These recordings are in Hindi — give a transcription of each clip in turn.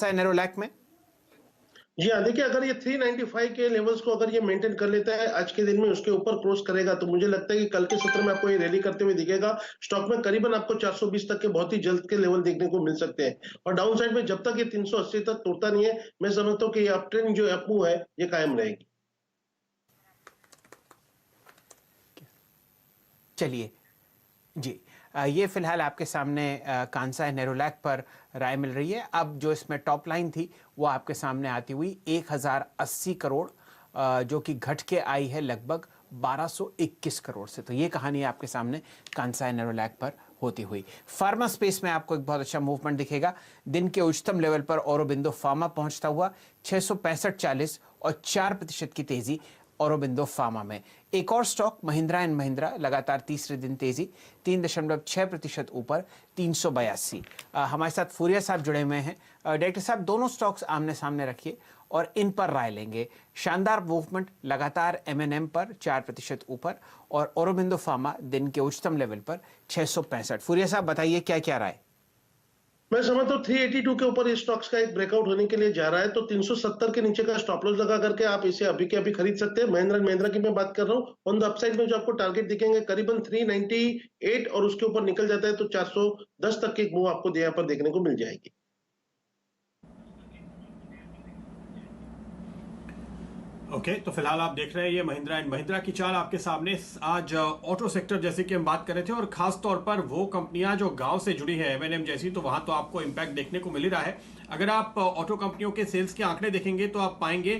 नेरोलैक में। जी हाँ, देखिए अगर ये 395 के लेवल्स को अगर ये मेंटेन कर लेता है आज के दिन में, उसके ऊपर क्रॉस करेगा तो मुझे लगता है कि कल के सत्र में आपको ये रैली करते हुए दिखेगा। स्टॉक में करीबन आपको 420 तक के बहुत ही जल्द के लेवल देखने को मिल सकते हैं और डाउन साइड में जब तक ये 380 तक तोड़ता नहीं है, मैं समझता हूँ कि ये अप ट्रेंड जो अप मूव है ये कायम रहेगी। चलिए जी, ये फिलहाल आपके सामने कांसा नेरोलैक पर राय मिल रही है। अब जो इसमें टॉप लाइन थी वो आपके सामने आती हुई 1080 करोड़, जो कि घट के आई है लगभग 1221 करोड़ से। तो ये कहानी आपके सामने कांसा नेरोलैक पर होती हुई। फार्मा स्पेस में आपको एक बहुत अच्छा मूवमेंट दिखेगा। दिन के उच्चतम लेवल पर औरोबिंदो फार्मा पहुंचता हुआ 665.40 और 4% की तेजी औरोबिंदो फार्मा में। एक और स्टॉक महिंद्रा एंड महिंद्रा लगातार तीसरे दिन तेजी 3.6% ऊपर 382। हमारे साथ फूरिया साहब जुड़े हुए हैं। डायरेक्टर साहब, दोनों स्टॉक्स आमने सामने रखिए और इन पर राय लेंगे। शानदार मूवमेंट लगातार एमएनएम पर 4% ऊपर और औरोबिंदो फार्मा दिन के उच्चतम लेवल पर 665। फूरिया साहब बताइए क्या क्या राय। मैं समझता हूँ 382 के ऊपर इस स्टॉक्स का एक ब्रेकआउट होने के लिए जा रहा है, तो 370 के नीचे का स्टॉप लॉस लगा करके आप इसे अभी के अभी खरीद सकते हैं। महिंद्रा एंड महिंद्रा की मैं बात कर रहा हूँ। ऑन द अपसाइड में जो आपको टारगेट दिखेंगे करीबन 398 और उसके ऊपर निकल जाता है तो 410 तक की एक मूव आपको यहाँ पर देखने को मिल जाएगी। ओके, तो फिलहाल आप देख रहे हैं ये महिंद्रा एंड महिंद्रा की चाल आपके सामने। आज ऑटो सेक्टर जैसे कि हम बात कर रहे थे और खास तौर पर वो कंपनियां जो गांव से जुड़ी है एमएनएम जैसी, तो वहां तो आपको इंपैक्ट देखने को मिल ही रहा है। अगर आप ऑटो कंपनियों के सेल्स के आंकड़े देखेंगे तो आप पाएंगे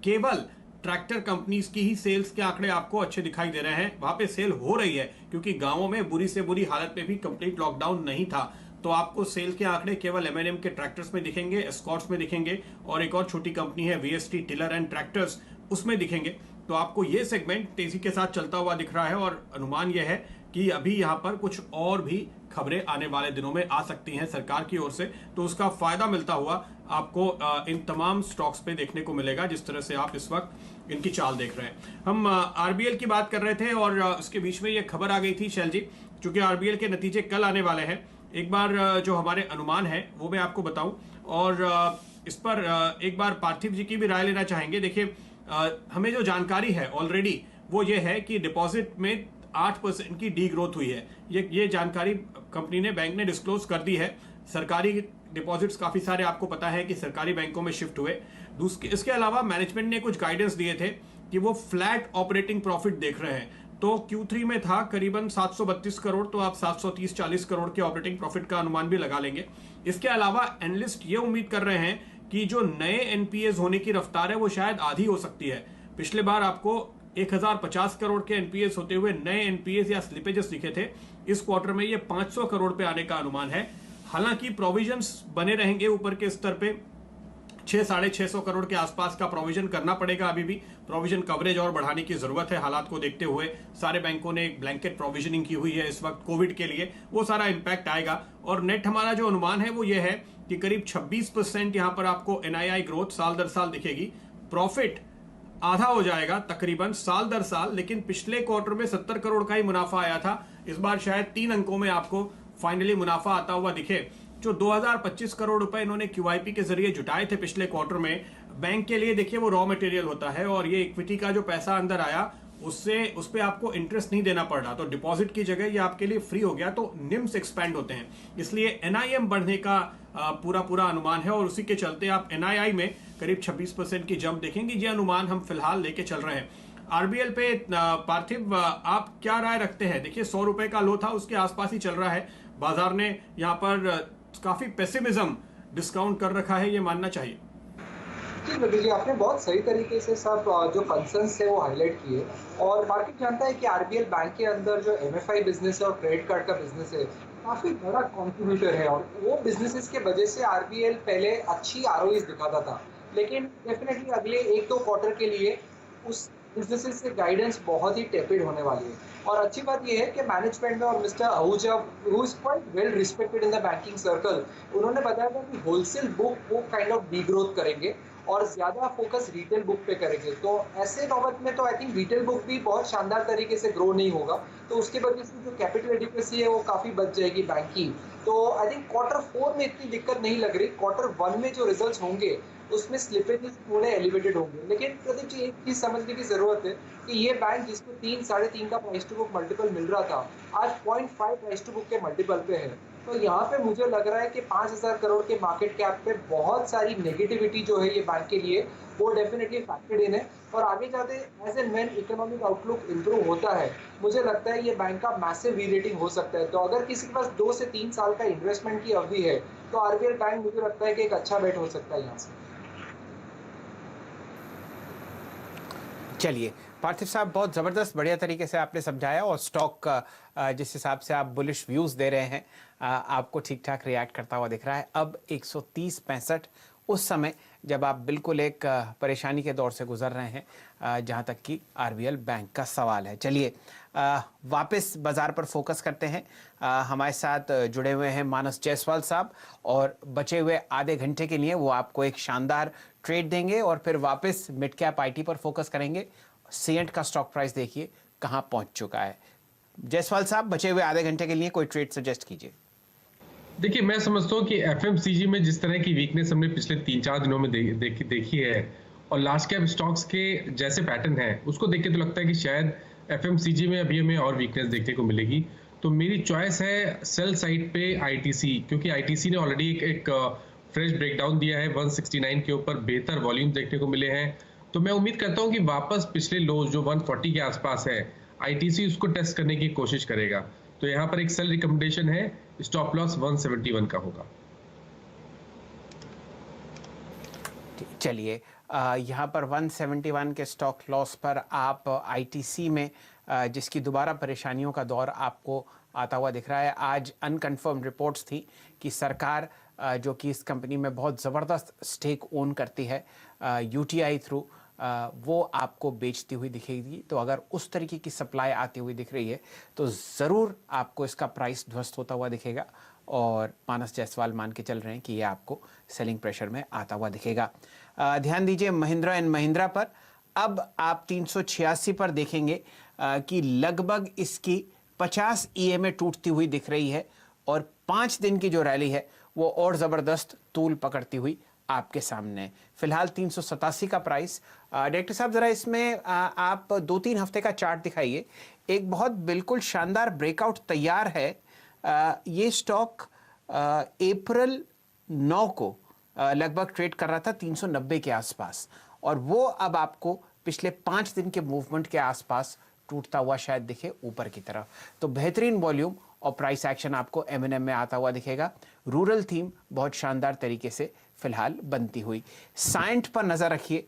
केवल ट्रैक्टर कंपनीज की ही सेल्स के आंकड़े आपको अच्छे दिखाई दे रहे हैं। वहां पे सेल हो रही है क्योंकि गांवों में बुरी से बुरी हालत में भी कंप्लीट लॉकडाउन नहीं था, तो आपको सेल के आंकड़े केवल एमएनएम के ट्रैक्टर्स में दिखेंगे, एस्कॉर्ट्स में दिखेंगे और एक और छोटी कंपनी है वीएसटी टिलर एंड ट्रैक्टर्स, उसमें दिखेंगे। तो आपको ये सेगमेंट तेजी के साथ चलता हुआ दिख रहा है और अनुमान यह है कि अभी यहां पर कुछ और भी खबरें आने वाले दिनों में आ सकती हैं सरकार की ओर से, तो उसका फायदा मिलता हुआ आपको इन तमाम स्टॉक्स पे देखने को मिलेगा जिस तरह से आप इस वक्त इनकी चाल देख रहे हैं। हम आरबीएल की बात कर रहे थे और उसके बीच में ये खबर आ गई थी शैल जी, चूंकि आरबीएल के नतीजे कल आने वाले हैं। एक बार जो हमारे अनुमान है वो मैं आपको बताऊं और इस पर एक बार पार्थिव जी की भी राय लेना चाहेंगे। देखिए, हमें जो जानकारी है ऑलरेडी वो ये है कि डिपॉजिट में 8% की डी ग्रोथ हुई है। ये जानकारी कंपनी ने, बैंक ने डिस्क्लोज कर दी है। सरकारी डिपॉजिट्स काफी सारे आपको पता है कि सरकारी बैंकों में शिफ्ट हुए। इसके अलावा मैनेजमेंट ने कुछ गाइडेंस दिए थे कि वो फ्लैट ऑपरेटिंग प्रॉफिट देख रहे हैं। तो Q3 में था करीबन 732 करोड़, तो आप 730-40 करोड़ के ऑपरेटिंग प्रॉफिट का अनुमान भी लगा लेंगे। इसके अलावा एनालिस्ट ये उम्मीद कर रहे हैं कि जो नए एनपीएस होने की रफ्तार है वो शायद आधी हो सकती है। पिछले बार आपको 1050 करोड़ के एनपीएस होते हुए नए एनपीएस या स्लिपेजेस दिखे थे। इस क्वार्टर में ये 500 करोड़ पे आने का अनुमान है। हालांकि प्रोविजंस बने रहेंगे ऊपर के स्तर पे, 600-650 करोड़ के आसपास का प्रोविजन करना पड़ेगा। अभी भी प्रोविजन कवरेज और बढ़ाने की जरूरत है हालात को देखते हुए। सारे बैंकों ने एक ब्लैंकेट प्रोविजनिंग की हुई है इस वक्त कोविड के लिए, वो सारा इंपैक्ट आएगा। और नेट हमारा जो अनुमान है वो ये है कि करीब 26% यहां पर आपको एनआईआई ग्रोथ साल दर साल दिखेगी। प्रॉफिट आधा हो जाएगा तकरीबन साल दर साल, लेकिन पिछले क्वार्टर में 70 करोड़ का ही मुनाफा आया था। इस बार शायद 3 अंकों में आपको फाइनली मुनाफा आता हुआ दिखे। जो 2025 करोड़ रुपए इन्होंने क्यूआईपी के जरिए जुटाए थे पिछले क्वार्टर में, बैंक के लिए देखिए वो रॉ मटेरियल होता है और ये इक्विटी का जो पैसा अंदर आया उससे उस पर आपको इंटरेस्ट नहीं देना पड़ रहा, तो डिपॉजिट की जगह ये आपके लिए फ्री हो गया, तो निम्स एक्सपैंड होते हैं। इसलिए एनआईएम बढ़ने का पूरा अनुमान है और उसी के चलते आप एनआईआई में करीब 26% की जंप देखेंगे। ये अनुमान हम फिलहाल लेके चल रहे हैं। आरबीएल पे पार्थिव, आप क्या राय रखते हैं? देखिए 100 रुपए का लो था, उसके आसपास ही चल रहा है। बाजार ने यहाँ पर काफी पेसिमिज्म डिस्काउंट कर रखा है, ये मानना चाहिए। जी बिल्कुल जी, आपने बहुत सही तरीके से सब जो कंसर्न्स है वो हाईलाइट किए। और मार्केट जानता है कि आरबीएल बैंक के अंदर जो एमएफआई बिजनेस है और क्रेडिट कार्ड का बिजनेस है काफी बड़ा कॉन्ट्रीब्यूटर है और वो बिजनेसेस के वजह से आरबीएल पहले अच्छी आरओईज दिखाता था, लेकिन डेफिनेटली अगले 1-2 क्वार्टर के लिए उस बिजनेसेस से गाइडेंस बहुत ही टेपिड होने वाली है। और अच्छी बात यह है कि मैनेजमेंट में और mister Ahuja, who is quite well respected in the banking circle, उन्होंने बताया था कि होलसेल बुक वो काइंड ऑफ डी ग्रोथ करेंगे और ज़्यादा फोकस रिटेल बुक पे करेंगे। तो ऐसे नौबत में तो आई थिंक रिटेल बुक भी बहुत शानदार तरीके से ग्रो नहीं होगा, तो उसके वजह से जो कैपिटल एडिक्वेसी है वो काफ़ी बच जाएगी बैंक की। तो आई थिंक क्वार्टर 4 में इतनी दिक्कत नहीं लग रही, क्वार्टर 1 में जो रिजल्ट्स होंगे उसमें स्लिपेजेस थोड़े एलिवेटेड होंगे। लेकिन प्रदीप जी, एक चीज़ समझने की ज़रूरत है कि ये बैंक जिसको 3 साढ़े 3 का प्राइस टू बुक मल्टीपल मिल रहा था, आज 0.5 प्राइस टू बुक के मल्टीपल पे है। तो यहाँ पे मुझे लग रहा है कि 5,000 करोड़ के मार्केट कैप पे बहुत सारी नेगेटिविटी जो है ये बैंक के लिए वो डेफिनेटली फैक्टर्ड इन है। और आगे जाते as and when economic outlook improve होता है, मुझे लगता है ये बैंक का मैसिव री रेटिंग हो सकता है। तो अगर किसी के पास 2 से 3 साल का इन्वेस्टमेंट की अवधि है तो आरबीएल बैंक मुझे लगता है कि एक अच्छा बेट हो सकता है यहाँ से। चलिए पार्थिव साहब, बहुत ज़बरदस्त बढ़िया तरीके से आपने समझाया और स्टॉक का जिस हिसाब से आप बुलिश व्यूज़ दे रहे हैं आपको ठीक ठाक रिएक्ट करता हुआ दिख रहा है। अब 130.65 उस समय जब आप बिल्कुल एक परेशानी के दौर से गुजर रहे हैं जहां तक कि आरबीएल बैंक का सवाल है। चलिए वापस बाज़ार पर फोकस करते हैं। हमारे साथ जुड़े हुए हैं मानस जायसवाल साहब और बचे हुए आधे घंटे के लिए वो आपको एक शानदार ट्रेड देंगे और फिर वापस मिड कैप आईटी पर फोकस करेंगे। सीएंट का स्टॉक प्राइस देखिए कहां पहुंच चुका है। जायसवाल साहब, बचे हुए आधे घंटे के लिए कोई ट्रेड सजेस्ट कीजिए। देखिए, मैं समझता हूँ कि एफएमसीजी में जिस तरह की वीकनेस हमने पिछले 3-4 दिनों में देखी है और लार्ज कैप स्टॉक्स के जैसे पैटर्न है, उसको देख के तो लगता है कि शायद एफएमसीजी में अभी हमें और वीकनेस देखने को मिलेगी। तो मेरी चॉइस है सेल साइड पे आईटीसी, क्योंकि आईटीसी ने ऑलरेडी एक फ्रेश ब्रेकडाउन दिया है। 169 के ऊपर बेहतर वॉल्यूम देखने को मिले हैं। तो मैं उम्मीद करता हूँ कि वापस पिछले लो जो 140 के आसपास है, आईटीसी उसको टेस्ट करने की कोशिश करेगा। तो यहाँ पर एक सेल रिकमेंडेशन है, स्टॉप लॉस 171 का होगा। चलिए यहाँ पर 171 के स्टॉक लॉस पर आप आईटीसी में जिसकी दोबारा परेशानियों का दौर आपको आता हुआ दिख रहा है। आज अनकन्फर्म रिपोर्ट्स थी कि सरकार जो कि इस कंपनी में बहुत ज़बरदस्त स्टेक ओन करती है यूटीआई थ्रू, वो आपको बेचती हुई दिखेगी। तो अगर उस तरीके की सप्लाई आती हुई दिख रही है तो ज़रूर आपको इसका प्राइस ध्वस्त होता हुआ दिखेगा और मानस जायसवाल मान के चल रहे हैं कि ये आपको सेलिंग प्रेशर में आता हुआ दिखेगा। ध्यान दीजिए महिंद्रा एंड महिंद्रा पर अब आप 386 पर देखेंगे कि लगभग इसकी 50 ईएमए टूटती हुई दिख रही है और 5 दिन की जो रैली है वो और ज़बरदस्त तूल पकड़ती हुई आपके सामने। फिलहाल 387 का प्राइस। डायरेक्टर साहब, ज़रा इसमें आप 2-3 हफ्ते का चार्ट दिखाइए। एक बहुत बिल्कुल शानदार ब्रेकआउट तैयार है। ये स्टॉक अप्रैल 9 को लगभग ट्रेड कर रहा था 390 के आसपास और वो अब आपको पिछले 5 दिन के मूवमेंट के आसपास टूटता हुआ शायद दिखे ऊपर की तरफ। तो बेहतरीन वॉल्यूम और प्राइस एक्शन आपको एमएनएम में आता हुआ दिखेगा। रूरल थीम बहुत शानदार तरीके से फिलहाल बनती हुई। साइंट पर नज़र रखिए,